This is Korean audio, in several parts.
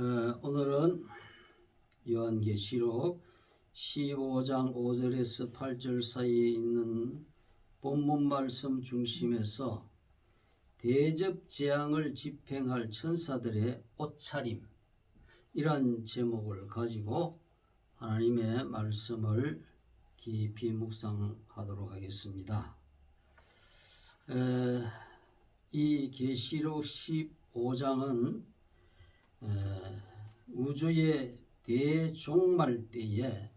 오늘은 요한계시록 15장 5절에서 8절 사이에 있는 본문 말씀 중심에서 대접 재앙을 집행할 천사들의 옷차림, 이란 제목을 가지고 하나님의 말씀을 깊이 묵상하도록 하겠습니다. 이 계시록 15장은 우주의 대종말 때에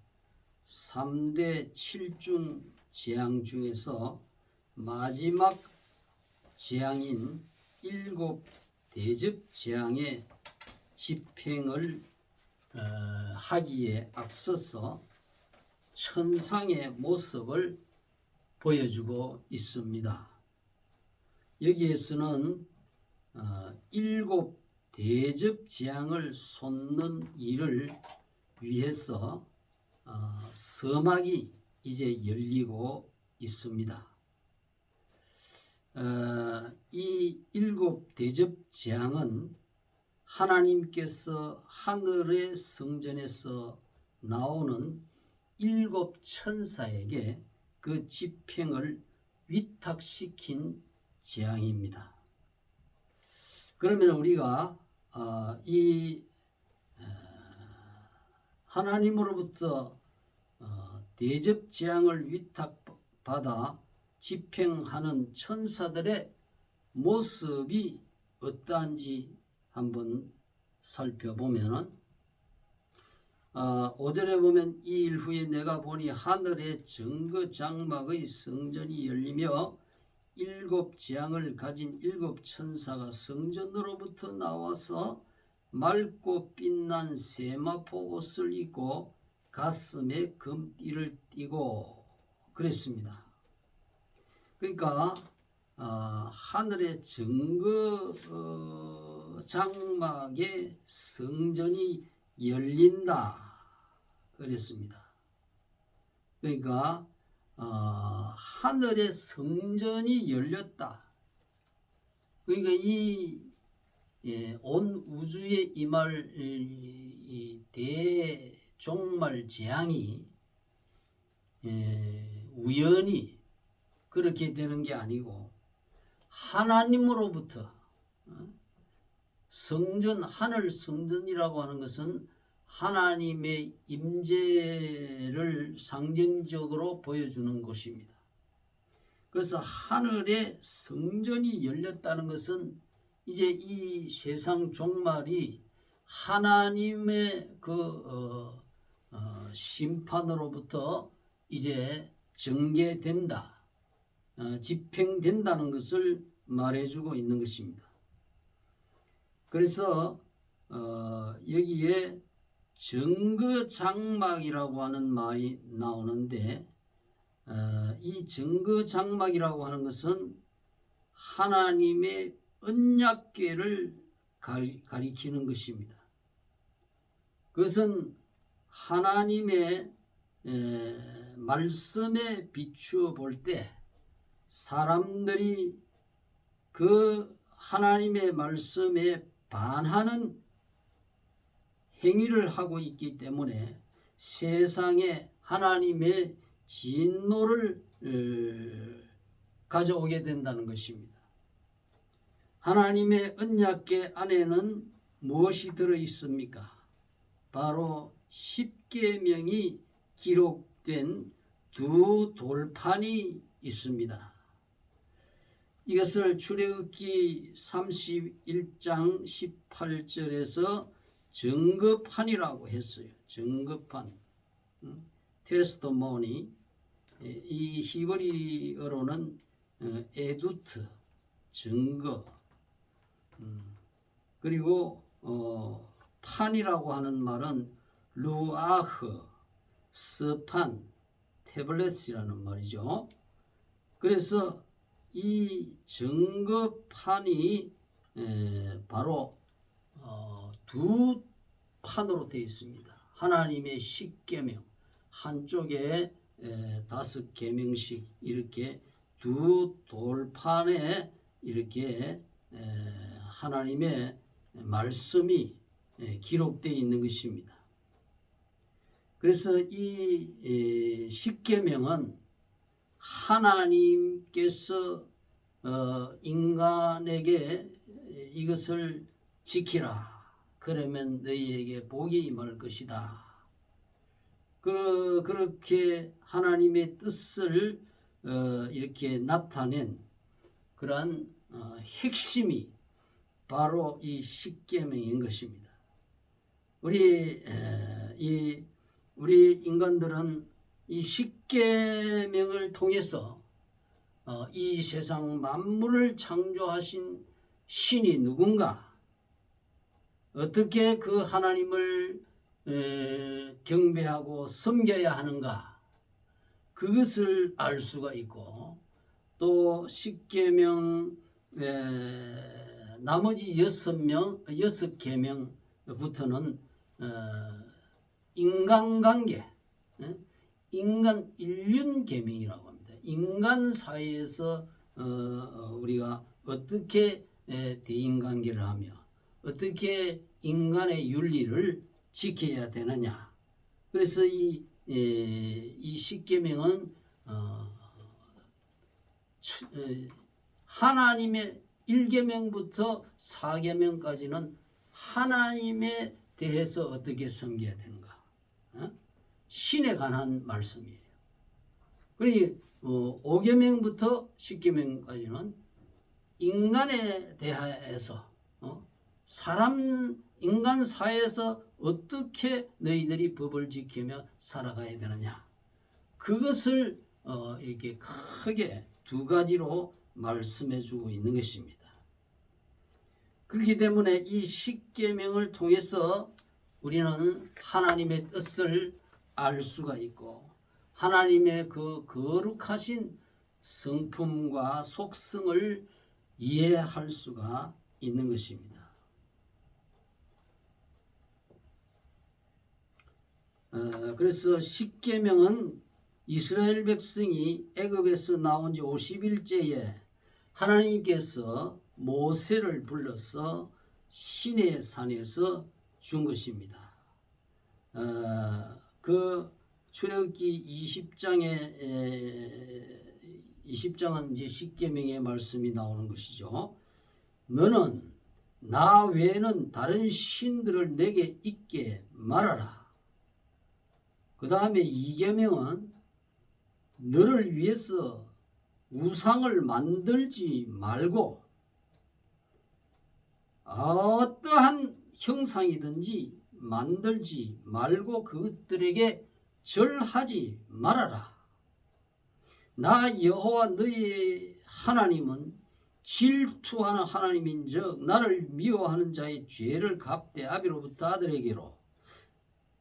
3대 7중 재앙 중에서 마지막 재앙인 7대접 재앙의 집행을 하기에 앞서서 천상의 모습을 보여주고 있습니다. 여기에서는 7 대접 재앙을 솟는 일을 위해서 서막이 이제 열리고 있습니다. 이 7 대접 재앙은 하나님께서 하늘의 성전에서 나오는 7 천사에게 그 집행을 위탁시킨 재앙입니다. 그러면 우리가 이 하나님으로부터 대접 재앙을 위탁받아 집행하는 천사들의 모습이 어떠한지 한번 살펴보면은 5절에 보면 이 일 후에 내가 보니 하늘의 정거장막의 성전이 열리며 7 재앙을 가진 7 천사가 성전으로부터 나와서 맑고 빛난 세마포 옷을 입고 가슴에 금띠를 띠고 그랬습니다. 그러니까 하늘의 정거장막의 성전이 열린다 그랬습니다. 그러니까 하늘의 성전이 열렸다. 그러니까 온 우주에 임할 이 대종말 재앙이 우연히 그렇게 되는 게 아니고 하나님으로부터 성전, 하늘 성전이라고 하는 것은 하나님의 임재를 상징적으로 보여주는 것입니다. 그래서 하늘의 성전이 열렸다는 것은 이제 이 세상 종말이 하나님의 심판으로부터 이제 전개된다, 집행된다는 것을 말해주고 있는 것입니다. 그래서 여기에 정거장막이라고 하는 말이 나오는데 이 정거장막이라고 하는 것은 하나님의 언약궤를 가리키는 것입니다. 그것은 하나님의 말씀에 비추어 볼 때 사람들이 그 하나님의 말씀에 반하는 행위를 하고 있기 때문에 세상에 하나님의 진노를 가져오게 된다는 것입니다. 하나님의 언약궤 안에는 무엇이 들어 있습니까? 바로 10계명이 기록된 2 돌판이 있습니다. 이것을 출애굽기 31장 18절에서 증거판이라고 했어요. 증거판, 테스토모니. 이 히브리어로는 에두트, 증거. 그리고 판이라고 하는 말은 루아흐, 스판, 태블렛이라는 말이죠. 그래서 이 증거판이 바로 2 판으로 되어 있습니다. 하나님의 10계명, 한쪽에 5계명씩 이렇게 2 돌판에 이렇게 하나님의 말씀이 기록되어 있는 것입니다. 그래서 이 십계명은 하나님께서 인간에게 이것을 지키라. 그러면 너희에게 복이 임할 것이다. 그렇게 하나님의 뜻을 이렇게 나타낸 그러한 핵심이 바로 이 십계명인 것입니다. 우리 인간들은 이 십계명을 통해서 이 세상 만물을 창조하신 신이 누군가, 어떻게 그 하나님을 경배하고 섬겨야 하는가, 그것을 알 수가 있고, 또 십계명 나머지 6계명부터는 인간관계, 인간 인륜계명이라고 합니다. 인간 사이에서 우리가 어떻게 대인관계를 하며 어떻게 인간의 윤리를 지켜야 되느냐. 그래서 이 십계명은 하나님의 1계명부터 4계명까지는 하나님에 대해서 어떻게 섬겨야 되는가, 신에 관한 말씀이에요. 그리고 5계명부터 10계명까지는 인간에 대해서 인간 사회에서 어떻게 너희들이 법을 지키며 살아가야 되느냐, 그것을 이렇게 크게 두 가지로 말씀해 주고 있는 것입니다. 그렇기 때문에 이 십계명을 통해서 우리는 하나님의 뜻을 알 수가 있고 하나님의 그 거룩하신 성품과 속성을 이해할 수가 있는 것입니다. 그래서 십계명은 이스라엘 백성이 애굽에서 나온 지 50일째에 하나님께서 모세를 불러서 시내 산에서 준 것입니다. 그 출애굽기 20장은 이제 십계명의 말씀이 나오는 것이죠. 너는 나 외에는 다른 신들을 내게 있게 말하라. 그 다음에 2계명은 너를 위해서 우상을 만들지 말고 어떠한 형상이든지 만들지 말고 그것들에게 절하지 말아라. 나 여호와 너희 하나님은 질투하는 하나님인즉 나를 미워하는 자의 죄를 갚되 아비로부터 아들에게로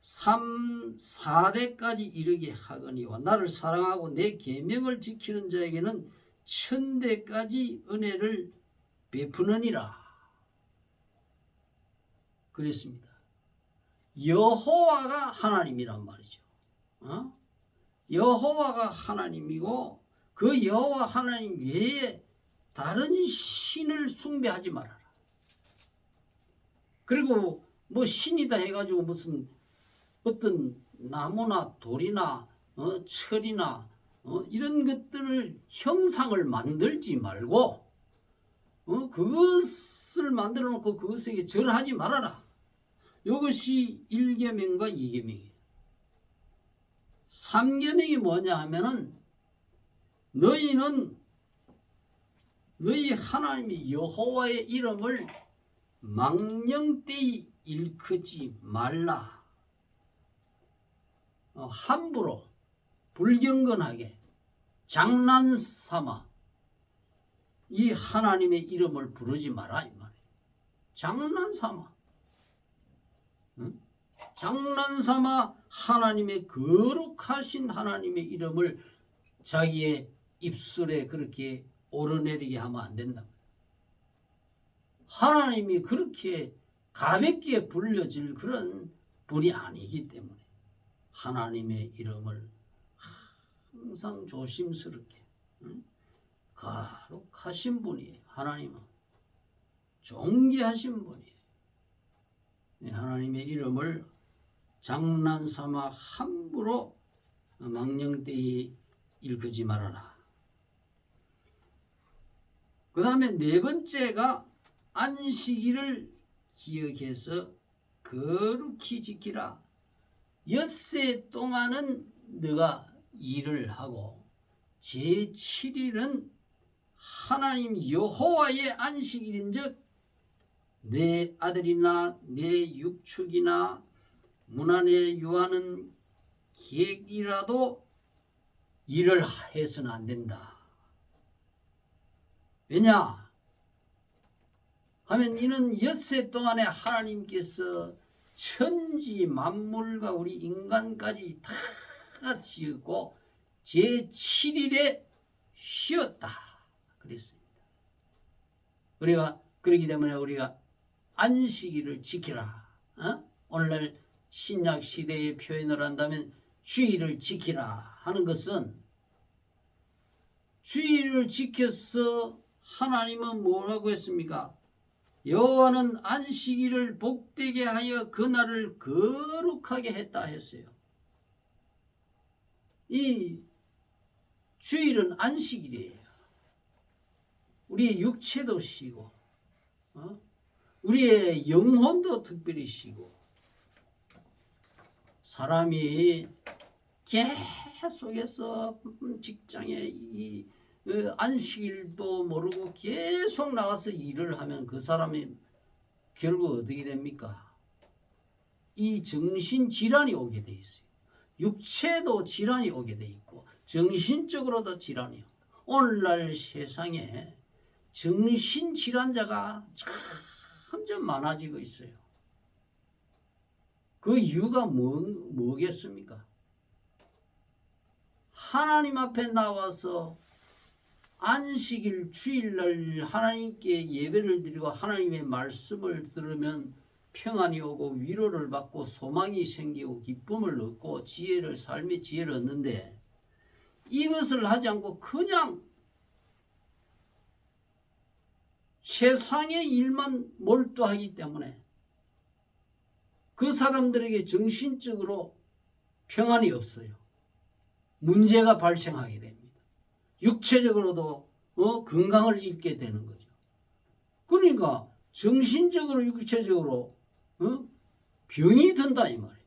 3, 4대까지 이르게 하거니와 나를 사랑하고 내 계명을 지키는 자에게는 1000대까지 은혜를 베푸느니라. 그랬습니다. 여호와가 하나님이란 말이죠. 여호와가 하나님이고 그 여호와 하나님 외에 다른 신을 숭배하지 말아라. 그리고 뭐 신이다 해가지고 무슨 어떤 나무나 돌이나 철이나 이런 것들을 형상을 만들지 말고 그것을 만들어 놓고 그것에게 절하지 말아라. 이것이 1계명과 2계명이에요. 3계명이 뭐냐 하면은 너희는 너희 하나님이 여호와의 이름을 망령되이 일컫지 말라. 함부로 불경건하게 장난삼아 이 하나님의 이름을 부르지 마라 이 말이에요. 장난삼아, 장난삼아 하나님의 거룩하신 하나님의 이름을 자기의 입술에 그렇게 오르내리게 하면 안 된다. 하나님이 그렇게 가볍게 불려질 그런 분이 아니기 때문에 하나님의 이름을 항상 조심스럽게, 거룩하신 분이에요. 하나님은 존귀하신 분이에요. 하나님의 이름을 장난삼아 함부로 망령되이 일컫지 말아라. 그 다음에 네 번째가 안식일을 기억해서 거룩히 지키라. 엿새 동안은 너가 일을 하고 제7일은 하나님 여호와의 안식일인즉 내 아들이나 내 육축이나 문 안에 유하는 객이라도 일을 해서는 안 된다. 왜냐 하면 이는 엿새 동안에 하나님께서 천지 만물과 우리 인간까지 다 지었고 제7일에 쉬었다 그랬습니다. 우리가 그렇기 때문에 우리가 안식일을 지키라. 오늘날 신약 시대의 표현을 한다면 주일을 지키라 하는 것은 주일을 지켜서 하나님은 뭐라고 했습니까? 여호와는 안식일을 복되게 하여 그날을 거룩하게 했다 했어요. 이 주일은 안식일이에요. 우리의 육체도 쉬고 우리의 영혼도 특별히 쉬고 사람이 계속해서 직장에 이 안식일도 모르고 계속 나가서 일을 하면 그 사람이 결국 어떻게 됩니까? 이 정신질환이 오게 돼 있어요. 육체도 질환이 오게 돼 있고 정신적으로도 질환이요. 오늘날 세상에 정신질환자가 점점 많아지고 있어요. 그 이유가 뭐겠습니까? 하나님 앞에 나와서 안식일 주일날 하나님께 예배를 드리고 하나님의 말씀을 들으면 평안이 오고 위로를 받고 소망이 생기고 기쁨을 얻고 지혜를 삶의 지혜를 얻는데 이것을 하지 않고 그냥 세상의 일만 몰두하기 때문에 그 사람들에게 정신적으로 평안이 없어요. 문제가 발생하게 됩니다. 육체적으로도 건강을 잃게 되는 거죠. 그러니까 정신적으로 육체적으로 병이 든다 이 말이에요.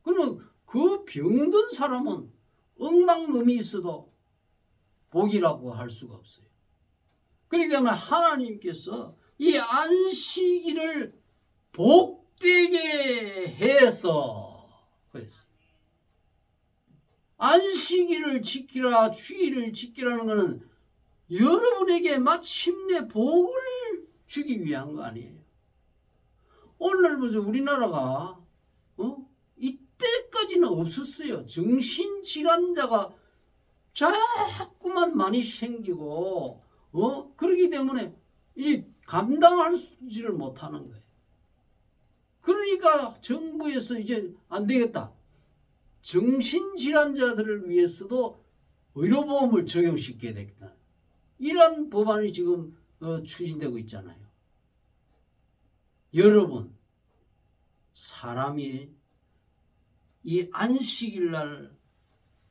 그러면 그 병든 사람은 억만금이 있어도 복이라고 할 수가 없어요. 그렇기 때문에 하나님께서 이 안식일을 복되게 해서 그랬어요. 안식일을 지키라 주일을 지키라는 것은 여러분에게 마침내 복을 주기 위한 거 아니에요. 오늘날 보죠. 우리나라가 이때까지는 없었어요. 정신질환자가 자꾸만 많이 생기고 그러기 때문에 이 감당하지를 못하는 거예요. 그러니까 정부에서 이제 안 되겠다. 정신질환자들을 위해서도 의료보험을 적용시켜야 되겠다. 이런 법안이 지금 추진되고 있잖아요. 여러분, 사람이 이 안식일 날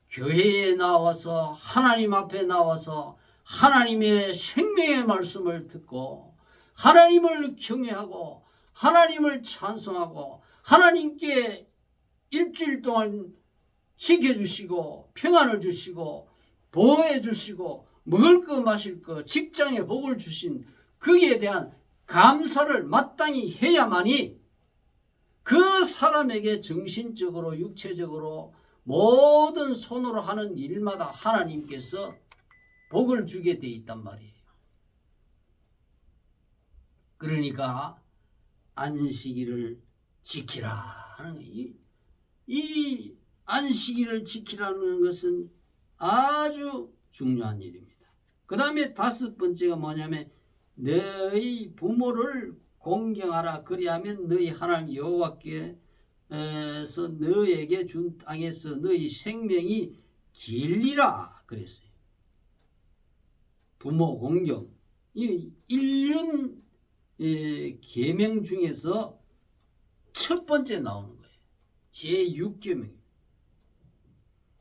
교회에 나와서 하나님 앞에 나와서 하나님의 생명의 말씀을 듣고 하나님을 경외하고 하나님을 찬송하고 하나님께 일주일 동안 지켜주시고 평안을 주시고 보호해 주시고 먹을 거 마실 거 직장에 복을 주신 그에 대한 감사를 마땅히 해야만이 그 사람에게 정신적으로 육체적으로 모든 손으로 하는 일마다 하나님께서 복을 주게 돼 있단 말이에요. 그러니까 안식일을 지키라 하는 거예요. 이 안식일을 지키라는 것은 아주 중요한 일입니다. 그 다음에 다섯 번째가 뭐냐면 너희 부모를 공경하라. 그리하면 너희 하나님 여호와께서 너에게 준 땅에서 너희 생명이 길리라 그랬어요. 부모 공경. 이 1륜 계명 중에서 첫 번째 나오는 거예요. 제6계명.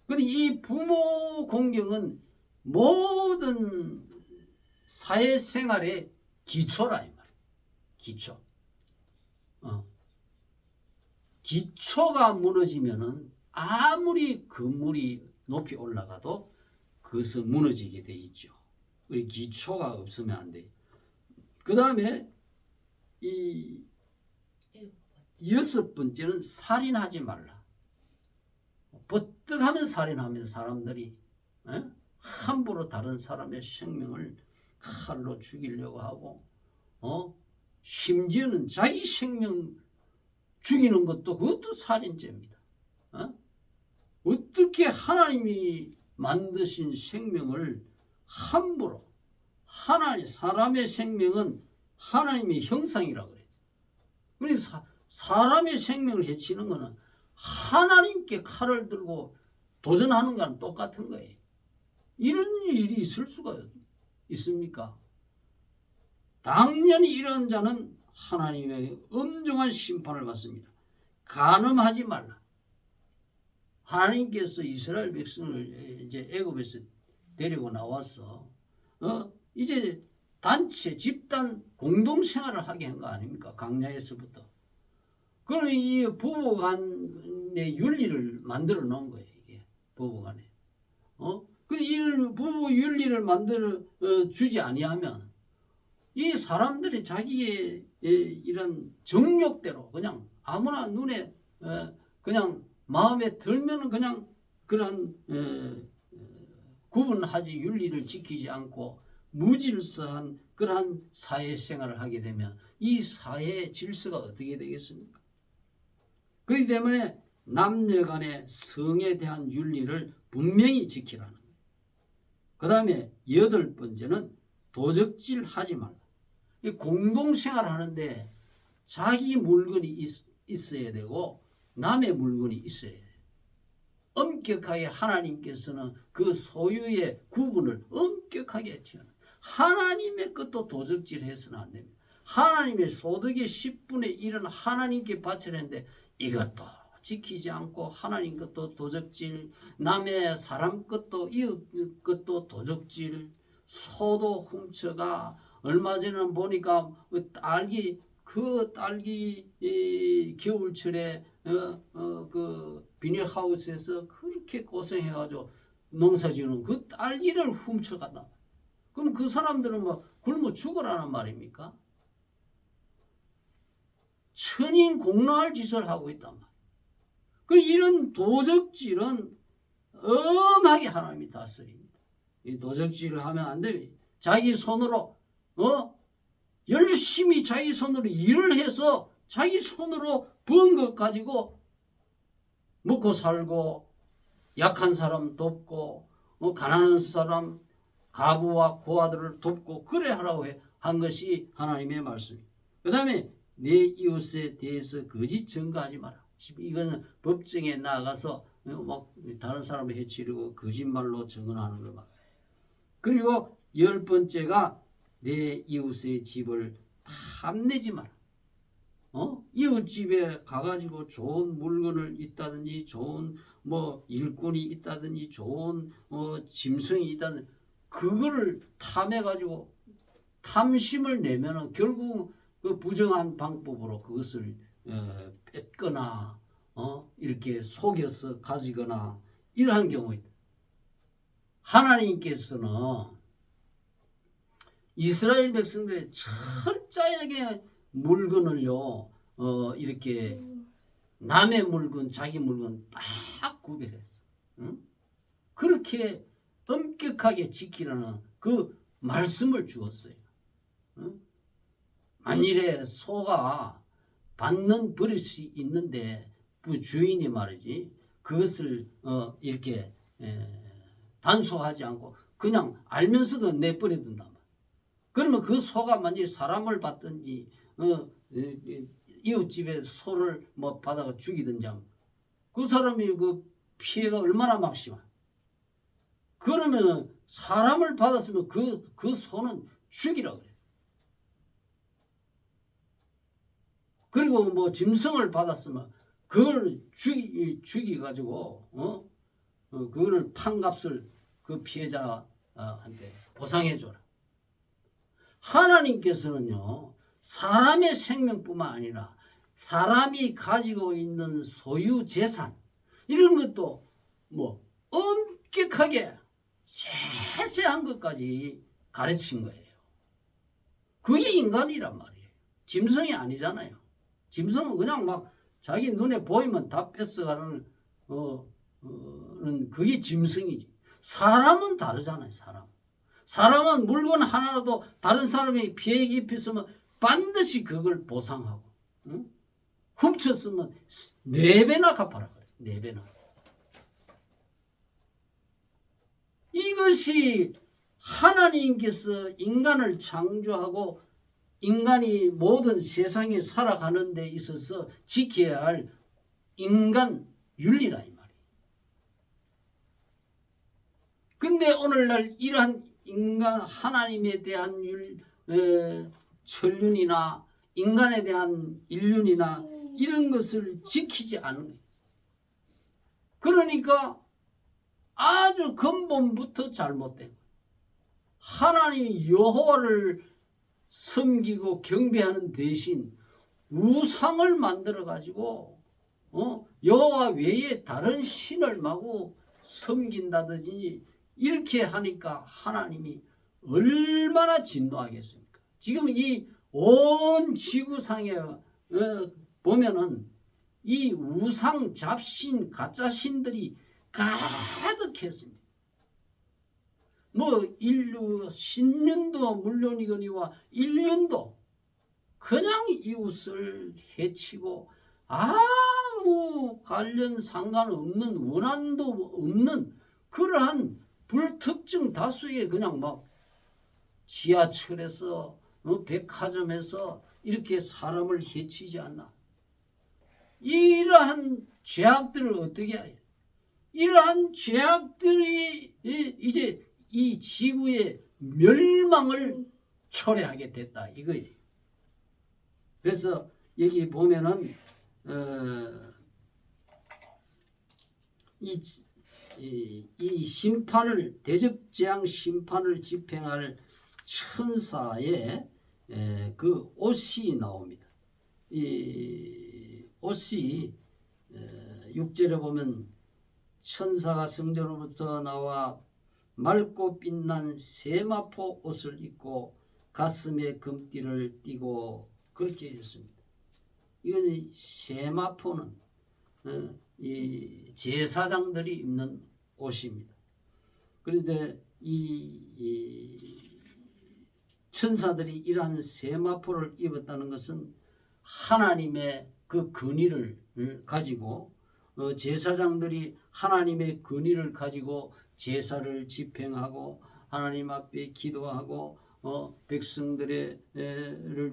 그리고 이 부모 공경은 모든 사회생활의 기초라 이 말이에요. 기초. 기초가 무너지면은 아무리 건물이 높이 올라가도 그것은 무너지게 돼 있죠. 우리 기초가 없으면 안 돼요. 그 다음에 이 6번째는 살인하지 말라. 버뜩하면 살인하면 사람들이 함부로 다른 사람의 생명을 칼로 죽이려고 하고 심지어는 자기 생명 죽이는 것도 그것도 살인죄입니다. 어떻게 하나님이 만드신 생명을 함부로 사람의 생명은 하나님의 형상이라고 그래요. 그래서 사람의 생명을 해치는 것은 하나님께 칼을 들고 도전하는 거랑 똑같은 거예요. 이런 일이 있을 수가 있습니까? 당연히 이런 자는 하나님의 엄중한 심판을 받습니다. 간음하지 말라. 하나님께서 이스라엘 백성을 이제 애굽에서 데리고 나와서 이제 단체 집단 공동 생활을 하게 한 거 아닙니까? 광야에서부터. 그러면 이 부부간의 윤리를 만들어 놓은 거예요. 이게 부부간에. 이 부부 윤리를 만들어 주지 아니하면 이 사람들이 자기의 이런 정욕대로 그냥 아무나 눈에 그냥 마음에 들면은 그냥 그런 구분하지 윤리를 지키지 않고 무질서한 그러한 사회생활을 하게 되면 이 사회의 질서가 어떻게 되겠습니까? 그렇기 때문에 남녀 간의 성에 대한 윤리를 분명히 지키라는 거예요. 그 다음에 8번째는 도적질 하지 말라. 공동생활을 하는데 자기 물건이 있어야 되고 남의 물건이 있어야 돼요. 엄격하게 하나님께서는 그 소유의 구분을 엄격하게 지어요. 하나님의 것도 도적질해서는 안 됩니다. 하나님의 소득의 10분의 1은 하나님께 바쳐야 하는데 이것도 지키지 않고 하나님 것도 도적질, 남의 사람 것도 이웃 것도 도적질, 소도 훔쳐가. 얼마 전에 보니까 딸기 겨울철에 그 비닐하우스에서 그렇게 고생해가지고 농사지는 그 딸기를 훔쳐간다. 그럼 그 사람들은 뭐 굶어 죽으라는 말입니까? 천인공노할 짓을 하고 있단 말이에요. 그리고 이런 도적질은 엄하게 하나님이 다스립니다. 이 도적질을 하면 안 됩니다. 자기 손으로 열심히 자기 손으로 일을 해서 자기 손으로 번 것 가지고 먹고 살고 약한 사람 돕고 가난한 사람 가부와 고아들을 돕고 그래 하라고 한 것이 하나님의 말씀입니다. 그 다음에 내 이웃에 대해서 거짓 증거하지 마라. 이거는 법정에 나가서 막 다른 사람을 해치려고 거짓말로 증언하는 거 봐. 그리고 10번째가 내 이웃의 집을 탐내지 마라. 이웃 집에 가가지고 좋은 물건을 있다든지 좋은 뭐 일꾼이 있다든지 좋은 짐승이 있다든지 그거를 탐해가지고 탐심을 내면은 결국 그 부정한 방법으로 그것을 뺏거나 이렇게 속여서 가지거나 이러한 경우에 하나님께서는 이스라엘 백성들의 철저하게 물건을요 이렇게 남의 물건 자기 물건 딱 구별했어. 그렇게 엄격하게 지키라는 그 말씀을 주었어요. 만일에 소가 받는 버릇이 있는데 그 주인이 말이지 그것을 이렇게 단속하지 않고 그냥 알면서도 내버려 둔단 말이야. 그러면 그 소가 만약에 사람을 받든지 이웃집에 소를 뭐 받아가 죽이든지 하면 그 사람이 그 피해가 얼마나 막심한. 그러면 사람을 받았으면 그 소는 죽이라고 그래. 그리고 뭐 짐승을 받았으면 그걸 죽이가지고 그거를 판값을 그 피해자한테 보상해줘라. 하나님께서는요, 사람의 생명뿐만 아니라 사람이 가지고 있는 소유 재산 이런 것도 뭐 엄격하게 세세한 것까지 가르친 거예요. 그게 인간이란 말이에요. 짐승이 아니잖아요. 짐승은 그냥 막 자기 눈에 보이면 다 뺏어가는 그게 짐승이지. 사람은 다르잖아요. 사람은 물건 하나라도 다른 사람이 피해 입혔으면 반드시 그걸 보상하고, 응? 훔쳤으면 4배나 갚아라 그래. 4배나. 이것이 하나님께서 인간을 창조하고 인간이 모든 세상에 살아가는 데 있어서 지켜야 할 인간 윤리라 이 말이에요. 근데 오늘날 이러한 인간 하나님에 대한 천륜이나 인간에 대한 인륜이나 이런 것을 지키지 않는 거예요. 그러니까 아주 근본부터 잘못된 거예요. 하나님 여호와를 섬기고 경배하는 대신 우상을 만들어 가지고 여호와 외에 다른 신을 마구 섬긴다든지 이렇게 하니까 하나님이 얼마나 진노하겠습니까? 지금 이 온 지구상에 보면은 이 우상 잡신 가짜신들이 가득했습니다. 뭐 신륜도 물론이거니와 인륜도 그냥 이웃을 해치고 아무 관련 상관없는 원한도 없는 그러한 불특정 다수의 그냥 막 지하철에서 백화점에서 이렇게 사람을 해치지 않나. 이러한 죄악들을 어떻게 해요? 이러한 죄악들이 이제 이 지구의 멸망을 초래하게 됐다 이거예요. 그래서 여기 보면은 이 심판을 대접재앙 심판을 집행할 천사의 그 옷이 나옵니다. 이 옷이 6절에 보면 천사가 성전으로부터 나와 맑고 빛난 세마포 옷을 입고 가슴에 금띠를 띠고 그렇게 했습니다. 이건 세마포는 이 제사장들이 입는 옷입니다. 그런데 이 천사들이 이러한 세마포를 입었다는 것은 하나님의 그 근위를 가지고 제사장들이 하나님의 근위를 가지고 제사를 집행하고 하나님 앞에 기도하고 백성들을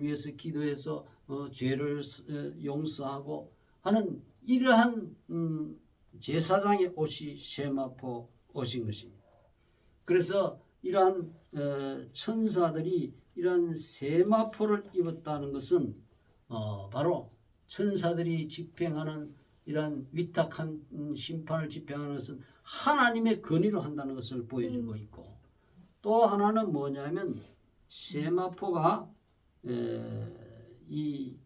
위해서 기도해서 죄를 용서하고 하는 이러한 제사장의 옷이 세마포 옷인 것입니다. 그래서 이러한 천사들이 이러한 세마포를 입었다는 것은 바로 천사들이 집행하는 이러한 위탁한 심판을 집행하는 것은 하나님의 권위로 한다는 것을 보여주고 있고, 또 하나는 뭐냐면 세마포가 이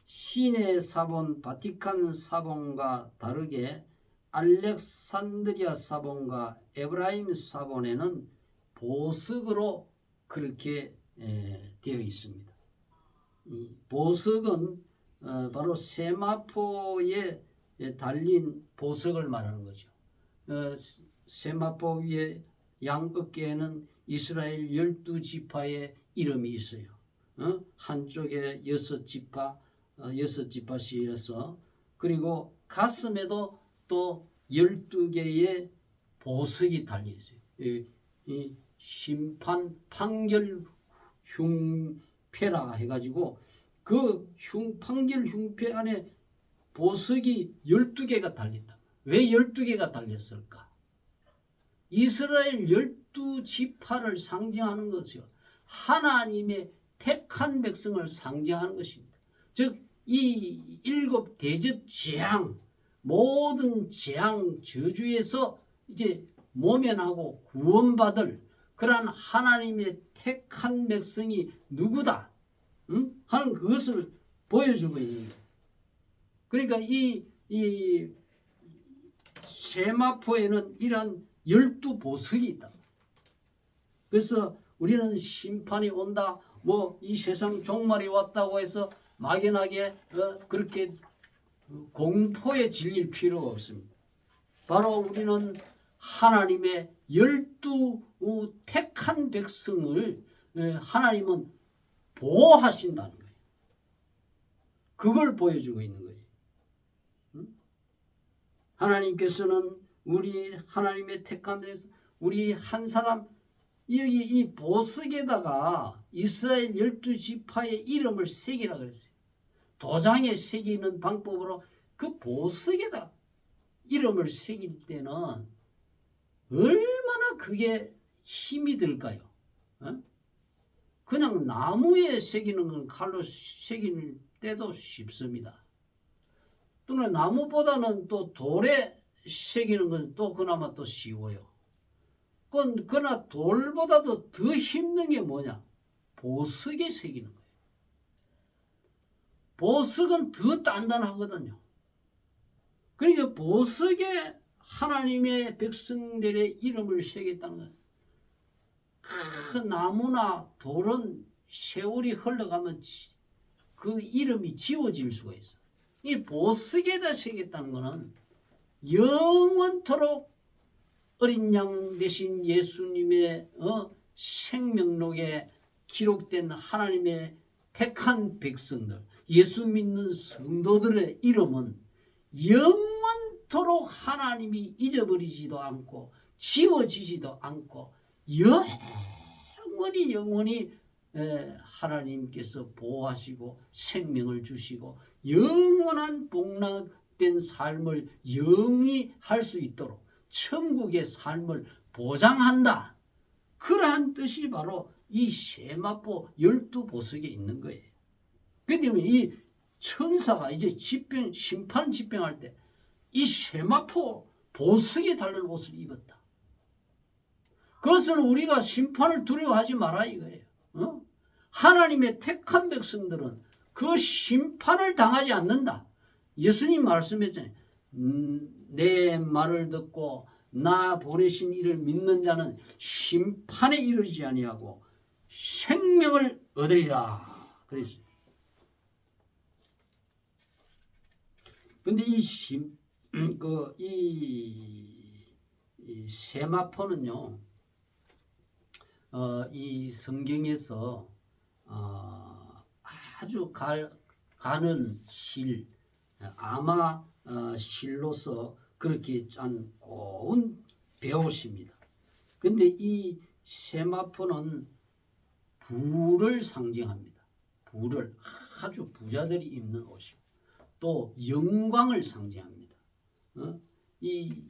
시내 사본 바티칸 사본과 다르게 알렉산드리아 사본과 에브라임 사본에는 보석으로 그렇게 되어 있습니다. 이 보석은 바로 세마포에 달린 보석을 말하는 거죠. 세마포 위에 양 어깨에는 이스라엘 12지파의 이름이 있어요. 한쪽에 6지파, 6지파씩이라서, 그리고 가슴에도 또 12개의 보석이 달려 있어요. 이 심판 판결 흉패라 해가지고 그 판결 흉패 안에 보석이 12개가 달린다. 왜 12개가 달렸을까? 이스라엘 12지파를 상징하는 것이요. 하나님의 택한 백성을 상징하는 것입니다. 즉 이 7 대접 재앙, 모든 재앙 저주에서 이제 모면하고 구원받을 그러한 하나님의 택한 백성이 누구다 하는 그것을 보여주고 있는 거예요. 그러니까 이 세마포에는 이러한 12보석이 있다. 그래서 우리는 심판이 온다, 뭐 이 세상 종말이 왔다고 해서 막연하게 그렇게 공포에 질릴 필요가 없습니다. 바로 우리는 하나님의 12 택한 백성을 하나님은 보호하신다는 거예요. 그걸 보여주고 있는 거예요. 하나님께서는 우리 하나님의 택한 백성, 우리 한 사람 여기 이 보석에다가 이스라엘 12지파의 이름을 새기라 그랬어요. 도장에 새기는 방법으로 그 보석에다 이름을 새길 때는 얼마나 그게 힘이 들까요? 그냥 나무에 새기는 건 칼로 새길 때도 쉽습니다. 또는 나무보다는 또 돌에 새기는 건 또 그나마 또 쉬워요. 그러나 돌보다도 더 힘든 게 뭐냐? 보석에 새기는 거예요. 보석은 더 단단하거든요. 그러니까 보석에 하나님의 백성들의 이름을 새겼다는 거예요. 그 나무나 돌은 세월이 흘러가면 그 이름이 지워질 수가 있어요. 이 보석에다 새겼다는 것은 영원토록 어린 양 대신 예수님의 생명록에 기록된 하나님의 택한 백성들, 예수 믿는 성도들의 이름은 영원토록 하나님이 잊어버리지도 않고 지워지지도 않고 영원히 하나님께서 보호하시고 생명을 주시고 영원한 복락된 삶을 영원히 할 수 있도록 천국의 삶을 보장한다. 그러한 뜻이 바로 이 세마포 12보석에 있는 거예요. 그렇기 때문에 이 천사가 이제 심판 집행할 때 이 세마포 보석에 달린 옷을 입었다. 그것은 우리가 심판을 두려워하지 마라 이거예요. 하나님의 택한 백성들은 그 심판을 당하지 않는다. 예수님 말씀했잖아요. 내 말을 듣고 나 보내신 이를 믿는 자는 심판에 이르지 아니하고 생명을 얻으리라 그랬어요. 근데 이 세마포는요, 이 성경에서 아주 가는 실, 아마 실로서 그렇게 짠 고운 배옷입니다. 근데 이 세마포는 부를 상징합니다. 부를, 아주 부자들이 입는 옷이고 또 영광을 상징합니다. 이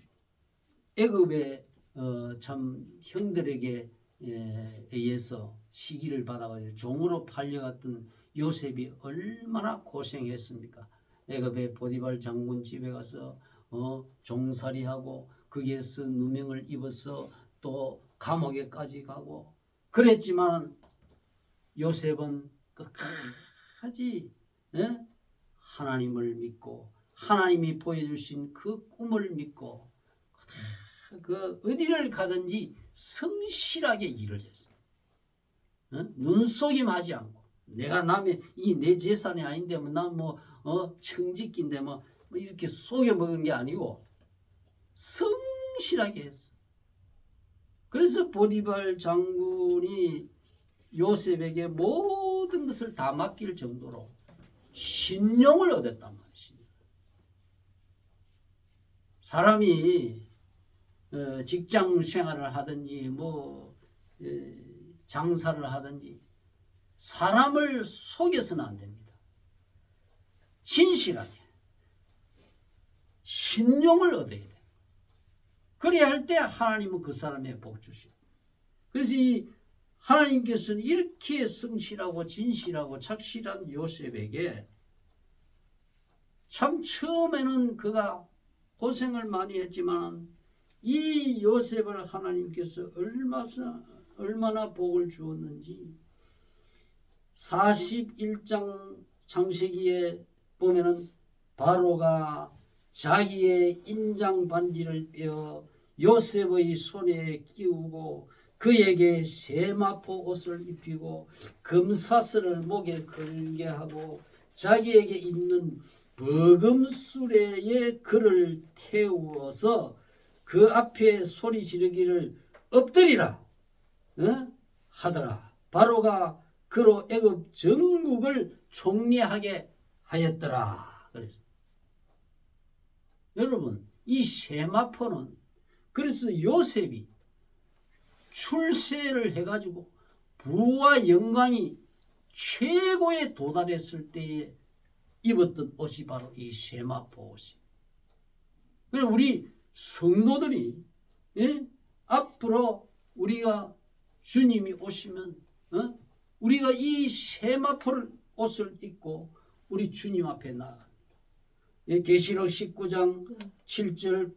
애굽의 참 형들에게 의해서 시기를 받아가지고 종으로 팔려갔던 요셉이 얼마나 고생했습니까? 애굽의 보디발 장군 집에 가서 종살이하고 거기에서 누명을 입어서 또 감옥에까지 가고 그랬지만 요셉은 끝까지 하나님을 믿고 하나님이 보여주신 그 꿈을 믿고 그 어디를 가든지 성실하게 일을 했어요. 눈속임하지 않고 내가 남의 이 내 재산이 아닌데 난 청지기인데 이렇게 속여 먹은 게 아니고 성실하게 했어. 그래서 보디발 장군이 요셉에게 모든 것을 다 맡길 정도로 신용을 얻었단 말이에요. 사람이 직장 생활을 하든지 장사를 하든지 사람을 속여서는 안 됩니다. 진실하게 신용을 얻어야 돼요. 그래야 할 때 하나님은 그 사람의 복 주시고. 그래서 이 하나님께서는 이렇게 성실하고 진실하고 착실한 요셉에게 참 처음에는 그가 고생을 많이 했지만 이 요셉을 하나님께서 얼마나 복을 주었는지 41장 창세기에 보면은 바로가 자기의 인장 반지를 빼어 요셉의 손에 끼우고 그에게 세마포 옷을 입히고 금사슬을 목에 걸게 하고 자기에게 있는 버금수레에 그를 태우어서 그 앞에 소리 지르기를 엎드리라 하더라. 바로가 그로 애굽 전국을 총리하게 하였더라. 그래서 여러분 이 세마포는 그래서 요셉이 출세를 해가지고 부와 영광이 최고에 도달했을 때에 입었던 옷이 바로 이 세마포 옷이. 그래서 우리 성도들이 앞으로 우리가 주님이 오시면 우리가 이 세마포를 옷을 입고 우리 주님 앞에 나아갑니다. 계시록 19장 7절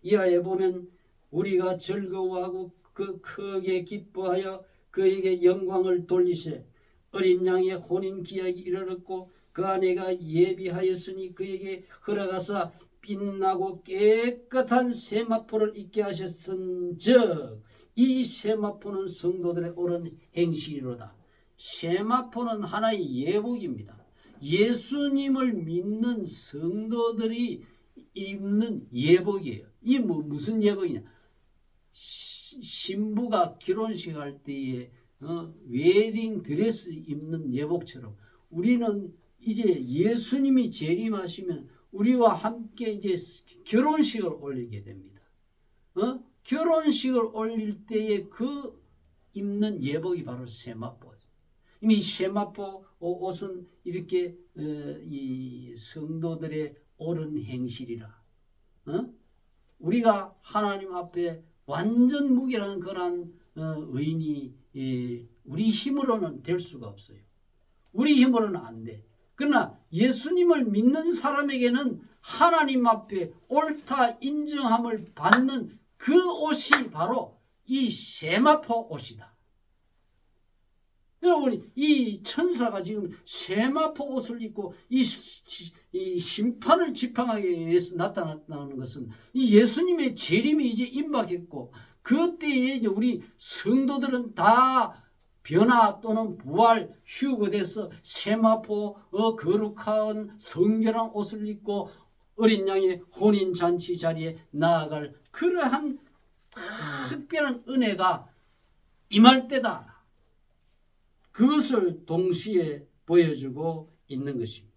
이하에 보면 우리가 즐거워하고 그 크게 기뻐하여 그에게 영광을 돌리세 어린 양의 혼인 기약이 이르렀고 그 아내가 예비하였으니 그에게 허락하사 빛나고 깨끗한 세마포를 입게 하셨은즉 이 세마포는 성도들의 옳은 행실이로다. 세마포는 하나의 예복입니다. 예수님을 믿는 성도들이 입는 예복이에요. 이 무슨 예복이냐? 신부가 결혼식 할 때에 웨딩 드레스 입는 예복처럼 우리는 이제 예수님이 재림하시면 우리와 함께 이제 결혼식을 올리게 됩니다. 결혼식을 올릴 때에 그 입는 예복이 바로 세마포예요. 이미 세마포 옷은 이렇게 이 성도들의 옳은 행실이라. 우리가 하나님 앞에 완전 무결한 그런 의인이 우리 힘으로는 될 수가 없어요. 우리 힘으로는 안 돼. 그러나 예수님을 믿는 사람에게는 하나님 앞에 옳다 인정함을 받는 그 옷이 바로 이 세마포 옷이다. 여러분 이 천사가 지금 세마포 옷을 입고 이 심판을 지팡하기 위해서 나타났다는 것은 이 예수님의 재림이 이제 임박했고 그때에 이제 우리 성도들은 다 변화 또는 부활 휴거돼서 세마포 거룩한 성결한 옷을 입고 어린 양의 혼인잔치 자리에 나아갈 그러한 특별한 은혜가 임할 때다. 그것을 동시에 보여주고 있는 것입니다.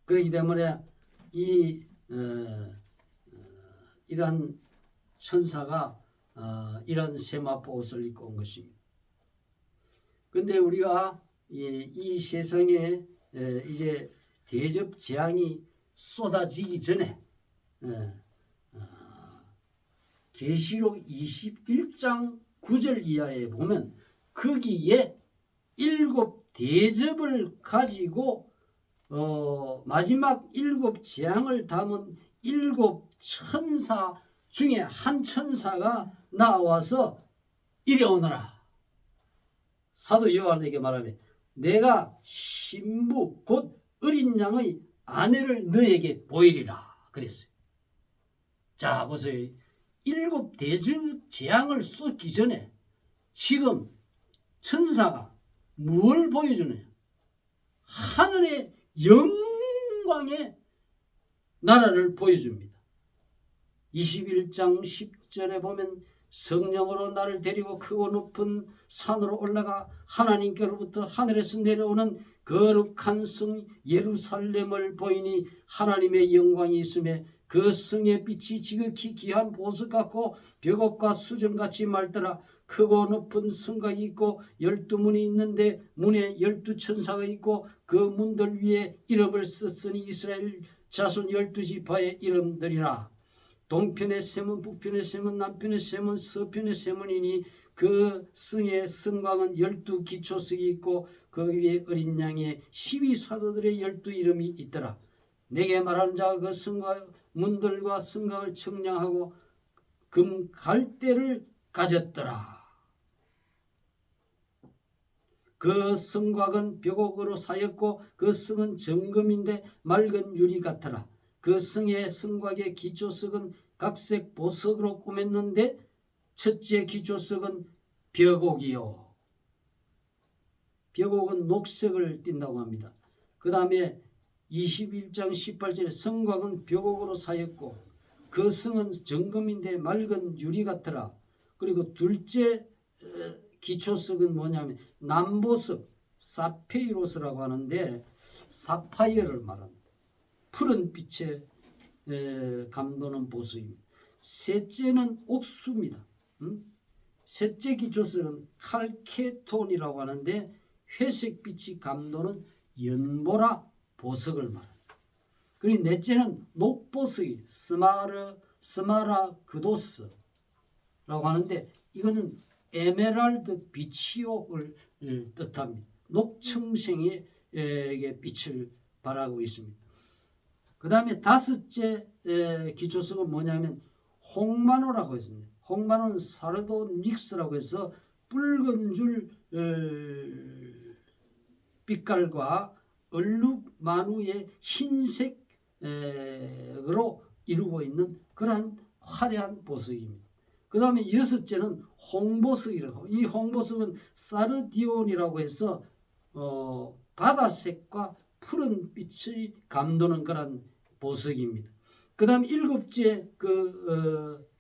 그렇기 때문에 이러한 천사가 이런 세마포 옷을 입고 온 것입니다. 그런데 우리가 이 세상에 이제 대접 재앙이 쏟아지기 전에 계시록 21장 9절 이하에 보면 거기에 7 대접을 가지고 마지막 7 재앙을 담은 7 천사 중에 한 천사가 나와서 이리 오너라. 사도 요한에게 말하면 내가 신부 곧 어린 양의 아내를 너에게 보이리라 그랬어요. 자 보세요. 7 대접 재앙을 쏟기 전에 지금 천사가 뭘 보여주느냐? 하늘의 영광의 나라를 보여줍니다. 21장 10절에 보면 성령으로 나를 데리고 크고 높은 산으로 올라가 하나님께로부터 하늘에서 내려오는 거룩한 성 예루살렘을 보이니 하나님의 영광이 있음에 그 성의 빛이 지극히 귀한 보석 같고 벽옥과 수정같이 맑더라. 크고 높은 성곽이 있고 12문이 있는데 문에 12천사가 있고 그 문들 위에 이름을 썼으니 이스라엘 자손 12지파의 이름들이라. 동편의 세문, 북편의 세문, 남편의 세문, 서편의 세문이니 그 성의 성곽은 12기초석이 있고 그 위에 어린 양의 12사도들의 12이름이 있더라. 내게 말하는 자가 그 성곽 문들과 성곽을 청량하고 금 갈대를 가졌더라. 그 성곽은 벽옥으로 사였고 그 성은 정금인데 맑은 유리 같더라. 그 성의 성곽의 기초석은 각색 보석으로 꾸몄는데 첫째 기초석은 벽옥이요. 벽옥은 녹색을 띈다고 합니다. 그 다음에 21장 18절에 성곽은 벽옥으로 사였고 그 성은 정금인데 맑은 유리 같더라. 그리고 둘째 기초석은 뭐냐면 남보석 사페이로스라고 하는데 사파이어를 말합니다. 푸른 빛에 감도는 보석입니다. 셋째는 옥수입니다. 셋째 기초석은 칼케톤이라고 하는데 회색빛이 감도는 연보라 보석을 말합니다. 그리고 넷째는 녹보석이 스마라그도스라고 하는데 이거는 에메랄드 비치옥을 뜻합니다. 녹청생의 빛을 발하고 있습니다. 그 다음에 다섯째 기초석은 뭐냐면 홍마노라고 했습니다. 홍마노는 사르도닉스라고 해서 붉은 줄 빛깔과 얼룩마누의 흰색으로 이루고 있는 그러한 화려한 보석입니다. 그 다음에 여섯째는 홍보석이라고. 이 홍보석은 사르디온이라고 해서 바다색과 푸른 빛이 감도는 그런 보석입니다. 그 다음 일곱째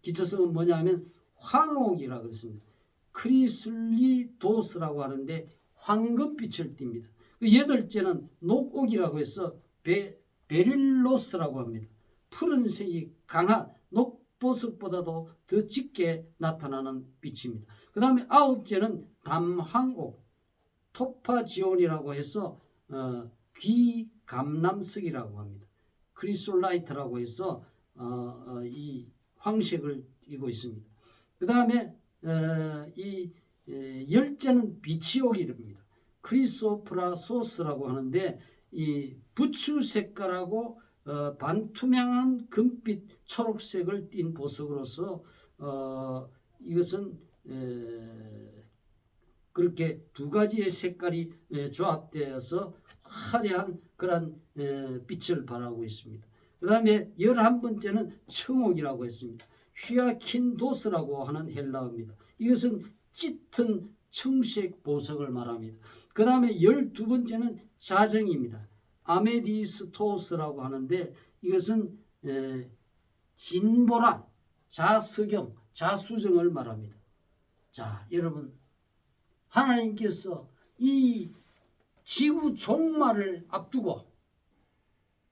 기초석은 뭐냐면 황옥이라고 그랬습니다. 크리슬리도스라고 하는데 황금빛을 띱니다. 여덟째는 녹옥이라고 해서 베릴로스라고 합니다. 푸른색이 강한 녹보석보다도 더 짙게 나타나는 빛입니다. 그 다음에 아홉째는 담황옥 토파지온이라고 해서 귀감람석이라고 합니다. 크리솔라이트라고 해서 이 황색을 띠고 있습니다. 그 다음에 이 열째는 비치옥입니다. 크리소프라소스라고 하는데 이 부추 색깔하고 반투명한 금빛 초록색을 띤 보석으로서 이것은 그렇게 두 가지의 색깔이 조합되어서 화려한 그런 빛을 발하고 있습니다. 그 다음에 11번째는 청옥이라고 했습니다. 휘아킨도스라고 하는 헬라어입니다. 이것은 짙은 청색 보석을 말합니다. 그 다음에 12번째는 자정입니다. 아메디스토스라고 하는데 이것은 진보라, 자석영, 자수정을 말합니다. 자, 여러분 하나님께서 이 지구 종말을 앞두고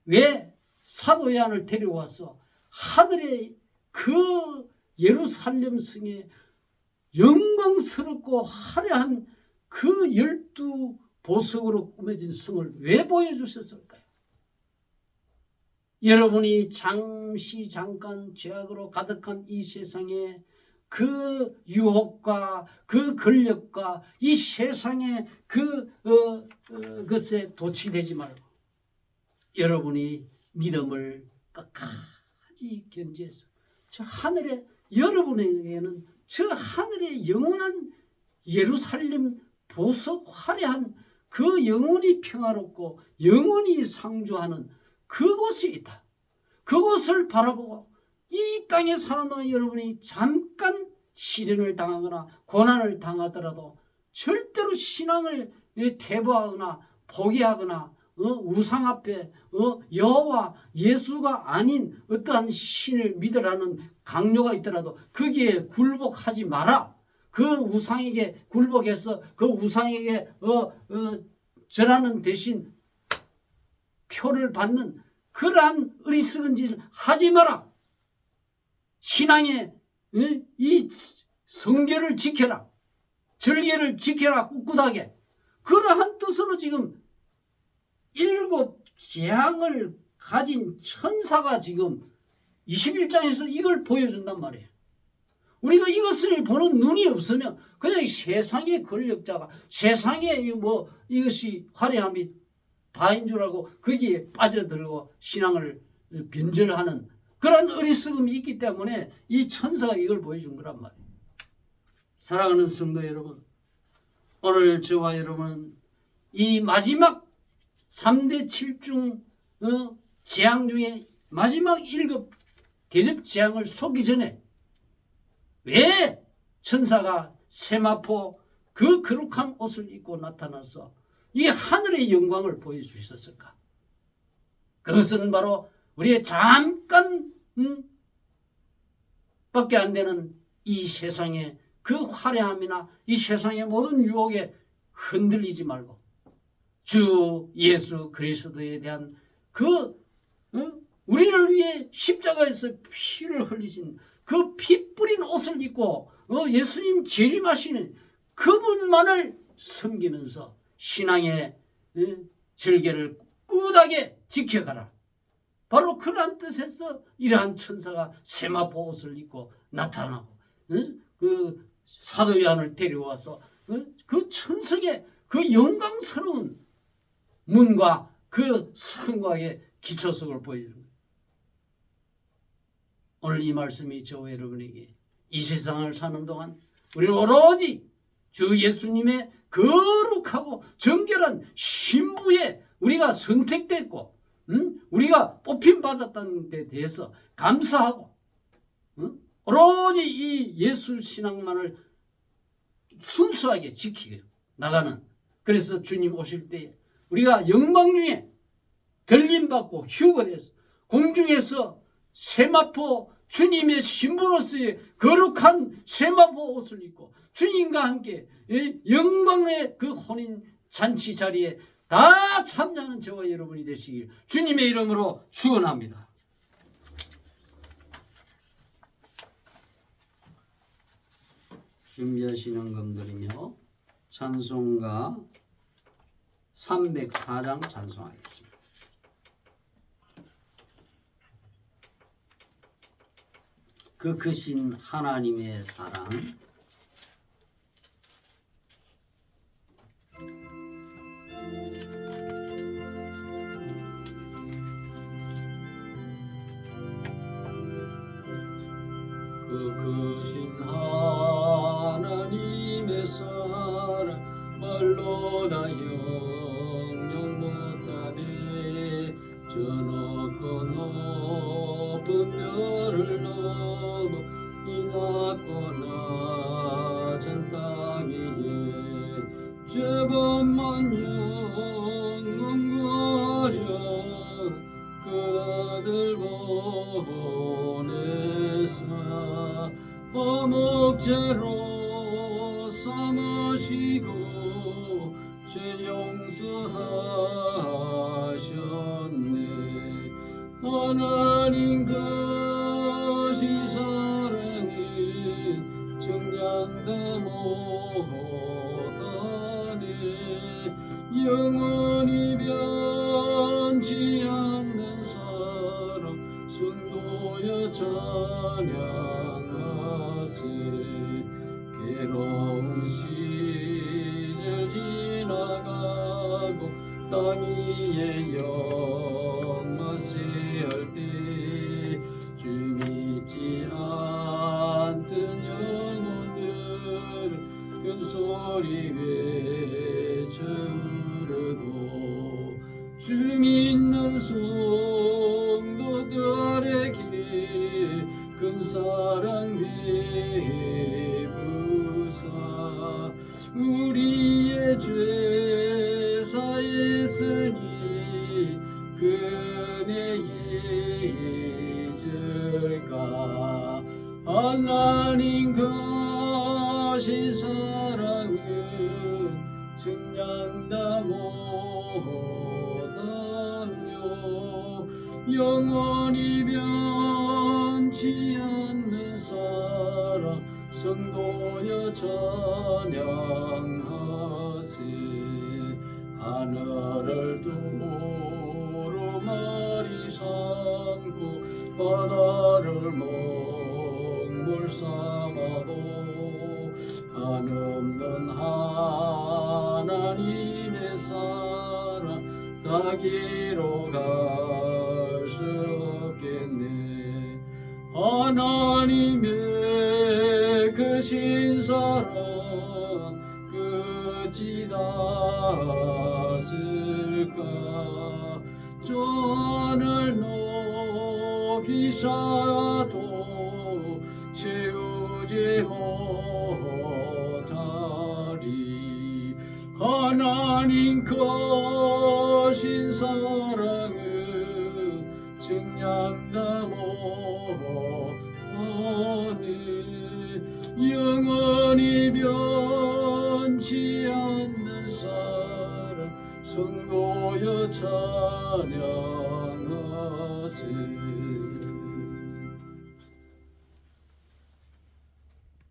왜 사도 요한을 데려와서 하늘의 그 예루살렘 성에 영광스럽고 화려한 그 12 보석으로 꾸며진 성을 왜 보여주셨을까요? 여러분이 잠깐 죄악으로 가득한 이 세상에 그 유혹과 그 권력과 이 세상의 그것에 도취되지 말고 여러분이 믿음을 끝까지 견지해서 저 하늘에 여러분에게는 저 하늘의 영원한 예루살렘 보석 화려한 그 영원히 평화롭고 영원히 상주하는 그곳이 있다. 그곳을 바라보고 이 땅에 사는 여러분이 잠깐 시련을 당하거나 고난을 당하더라도 절대로 신앙을 퇴보하거나 포기하거나 우상 앞에 여호와 예수가 아닌 어떠한 신을 믿으라는 강요가 있더라도 거기에 굴복하지 마라. 그 우상에게 굴복해서 그 우상에게 절하는 대신 표를 받는 그러한 어리석은 짓을 하지 마라. 신앙의 이 성결을 지켜라. 절개를 지켜라. 꿋꿋하게. 그러한 뜻으로 지금 7 재앙을 가진 천사가 지금 21장에서 이걸 보여준단 말이에요. 우리가 이것을 보는 눈이 없으면 그냥 세상의 권력자가 세상의 뭐 이것이 화려함이 다인 줄 알고 거기에 빠져들고 신앙을 변절하는 그런 어리석음이 있기 때문에 이 천사가 이걸 보여준 거란 말이에요. 사랑하는 성도 여러분, 오늘 저와 여러분은 이 마지막 3대 7중 재앙 중에 마지막 1급 대접 재앙을 쏘기 전에 왜 천사가 세마포 그 거룩한 옷을 입고 나타나서 이 하늘의 영광을 보여주셨을까? 그것은 바로 우리의 잠깐 밖에 안 되는 이 세상의 그 화려함이나 이 세상의 모든 유혹에 흔들리지 말고 주 예수 그리스도에 대한 그 우리를 위해 십자가에서 피를 흘리신 그 피 뿌린 옷을 입고 예수님 재림하시는 그분만을 섬기면서 신앙의 절개를 꿋하게 지켜가라. 바로 그러한 뜻에서 이러한 천사가 세마포 옷을 입고 나타나고 그 사도 요한을 데려와서 그 천성의 그 영광스러운 문과 그 성곽의 기초석을 보여주는 거예요. 오늘 이 말씀이 저와 여러분에게 이 세상을 사는 동안 우리는 오로지 주 예수님의 거룩하고 정결한 신부에 우리가 선택됐고 우리가 뽑힘받았다는 데 대해서 감사하고 오로지 이 예수 신앙만을 순수하게 지키고 나가는, 그래서 주님 오실 때 우리가 영광 중에 들림받고 휴거돼서 공중에서 세마포 주님의 신부로서의 거룩한 세마포 옷을 입고 주님과 함께 영광의 그 혼인 잔치 자리에 다 참여하는 저와 여러분이 되시길 주님의 이름으로 축원합니다. 준비하시는 검들이며 찬송가 304장 찬송하겠습니다. 그 크신 하나님의 사랑, 그 크신 하나님의 사랑 말로 다 영영 못하네. 저 높고 높은 별을 넘어 이 낮고 낮은 땅 위에 죄범만 영원거려 그 아들 보내사 어목제로 삼으시고 죄 용서하셨네. 하나님 것이 사랑은 정량다 못하네. 영원히 변치 않는 사랑 순도여 찬양하세. 괴로운 시절 지나가고 땅 위에 영마세할 때 주 믿지 않던 영혼들은 큰 소리 외쳐 울어도 주 믿는 성도들에게 큰 사랑 베푸사 우리의 죄 사했으니 그네 잊을까. 하나님 거신 사랑은 증량다 못하며 영원히 변치 않는 사랑 성도여 찬양하세. 하늘을 두루마리 삼고 바다를 먹물 삼아도 한없는 하나님의 사랑 따기로 갈 수 없겠네. 하나님의 그 신사랑 끝이 닿았을까. 전을 높이 쌓아도 채우지 못하리. 하나님 거신 사랑은 증량다 못하니. 영원히 변치 않는 사랑 성도여 찬양하세.